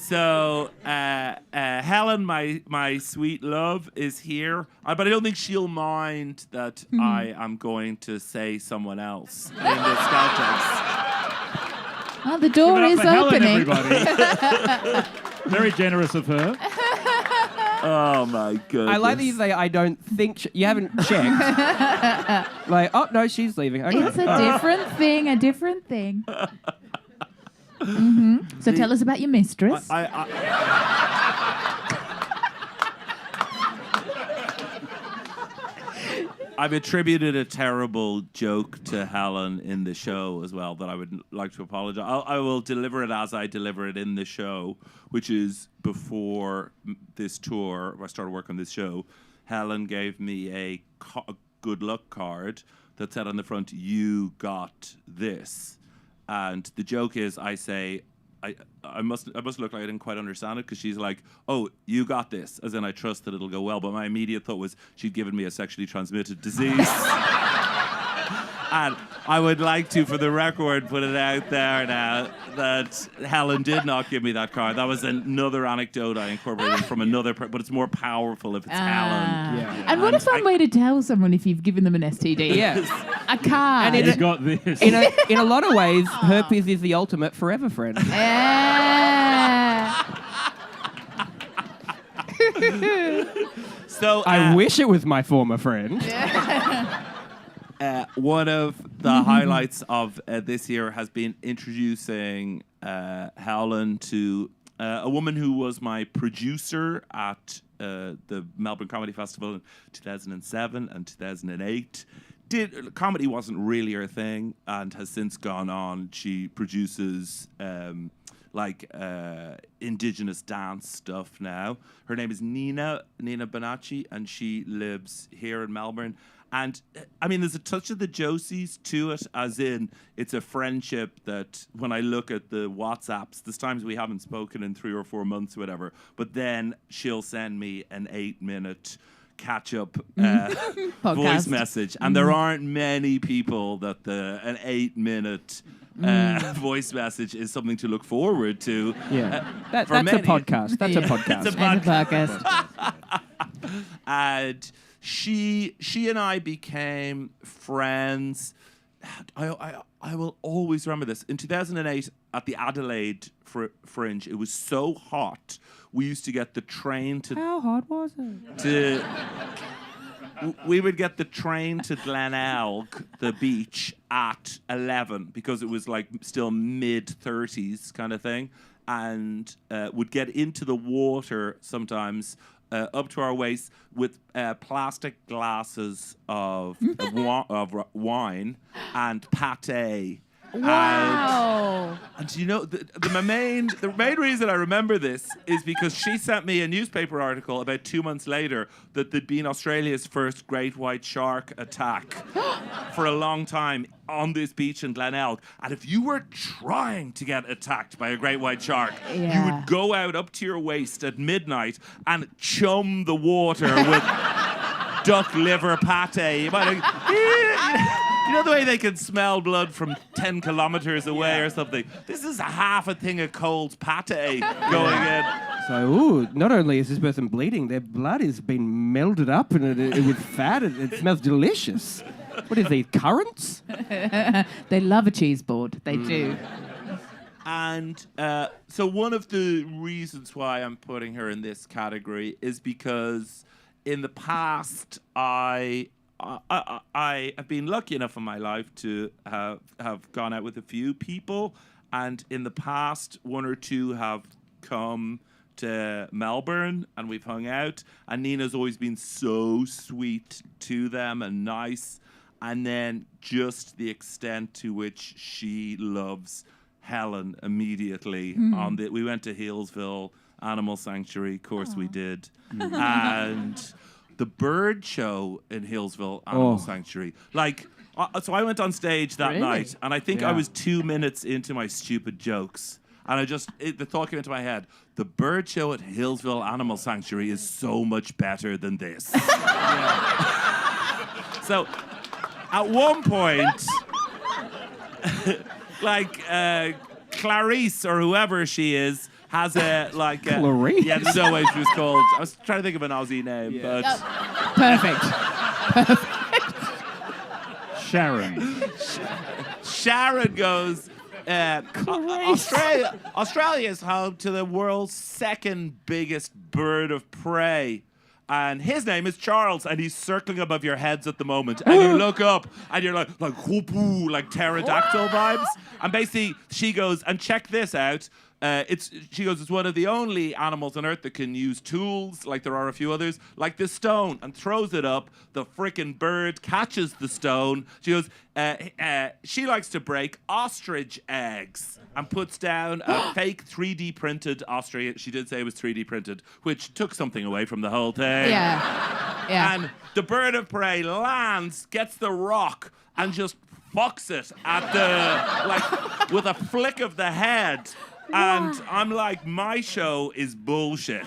So Helen, my sweet love, is here, but I don't think she'll mind that I am going to say someone else in this context. Oh, the door is opening. Helen, everybody. Very generous of her. Oh my goodness! I like that you say I don't think you haven't checked. Like, oh no, she's leaving. Okay. It's a different thing. A different thing. So tell us about your mistress. I've attributed a terrible joke to Helen in the show as well that I would like to apologize. I will deliver it as I deliver it in the show, which is before this tour, I started work on this show. Helen gave me a good luck card that said on the front, "You got this." And the joke is, I say, I must look like I didn't quite understand it, because she's like, "Oh, you got this," as in I trust that it'll go well. But my immediate thought was she'd given me a sexually transmitted disease. And I would like to, for the record, put it out there now that Helen did not give me that card. That was another anecdote I incorporated from another, but it's more powerful if it's Helen. Yeah. And what a fun way to tell someone if you've given them an STD. Yes. A card. And you got this. In a lot of ways, herpes is the ultimate forever friend. So I wish it was my former friend. One of the highlights of this year has been introducing Helen to a woman who was my producer at the Melbourne Comedy Festival in 2007 and 2008. Comedy wasn't really her thing and has since gone on. She produces indigenous dance stuff now. Her name is Nina Bonacci, and she lives here in Melbourne. And, I mean, there's a touch of the Josies to it, as in it's a friendship that when I look at the WhatsApps, there's times we haven't spoken in 3 or 4 months or whatever, but then she'll send me an 8-minute catch-up voice message. And there aren't many people that an 8-minute voice message is something to look forward to. Yeah, that's a podcast. That's a podcast. It's a podcast. And she and I became friends. I will always remember this. In 2008, at the Adelaide Fringe, it was so hot. We used to get the train to... How hot was it? We would get the train to Glenelg, the beach, at 11 because it was like still mid-30s kind of thing, and would get into the water sometimes up to our waist with plastic glasses of wine and pâté. Wow. And you know, the main reason I remember this is because she sent me a newspaper article about 2 months later that there'd been Australia's first great white shark attack for a long time on this beach in Glenelg. And if you were trying to get attacked by a great white shark, you would go out up to your waist at midnight and chum the water with duck liver pâté. You might you know the way they can smell blood from 10 kilometers away or something? This is half a thing of cold pâté going in. So, not only is this person bleeding, their blood is being melded up and with fat. It smells delicious. What is these, currants? They love a cheese board. They do. And so one of the reasons why I'm putting her in this category is because in the past, I have been lucky enough in my life to have gone out with a few people, and in the past, 1 or 2 have come to Melbourne, and we've hung out, and Nina's always been so sweet to them and nice, and then just the extent to which she loves Helen immediately. We went to Healesville Animal Sanctuary, of course we did, and... the bird show in Hillsville Animal Sanctuary. So I went on stage that night, and I think I was 2 minutes into my stupid jokes. And the thought came into my head, the bird show at Hillsville Animal Sanctuary is so much better than this. So at one point, Clarice or whoever she is has a like. Clarice? Yeah, there's no way she was called. I was trying to think of an Aussie name, but Perfect. Sharon. Sharon goes. Australia is home to the world's second biggest bird of prey. And his name is Charles, and he's circling above your heads at the moment. And you look up, and you're like whoop-oo, like pterodactyl vibes. And basically, she goes, and check this out. She goes, it's one of the only animals on Earth that can use tools, like there are a few others, like this stone, and throws it up. The frickin' bird catches the stone. She goes, she likes to break ostrich eggs and puts down a fake 3D printed ostrich. She did say it was 3D printed, which took something away from the whole thing. Yeah. And the bird of prey lands, gets the rock, and just fucks it at the, with a flick of the head. And I'm like, my show is bullshit.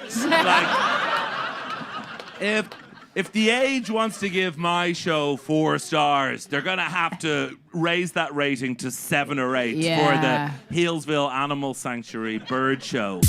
If The Age wants to give my show 4 stars, they're gonna have to raise that rating to 7 or 8 for the Healesville Animal Sanctuary Bird Show.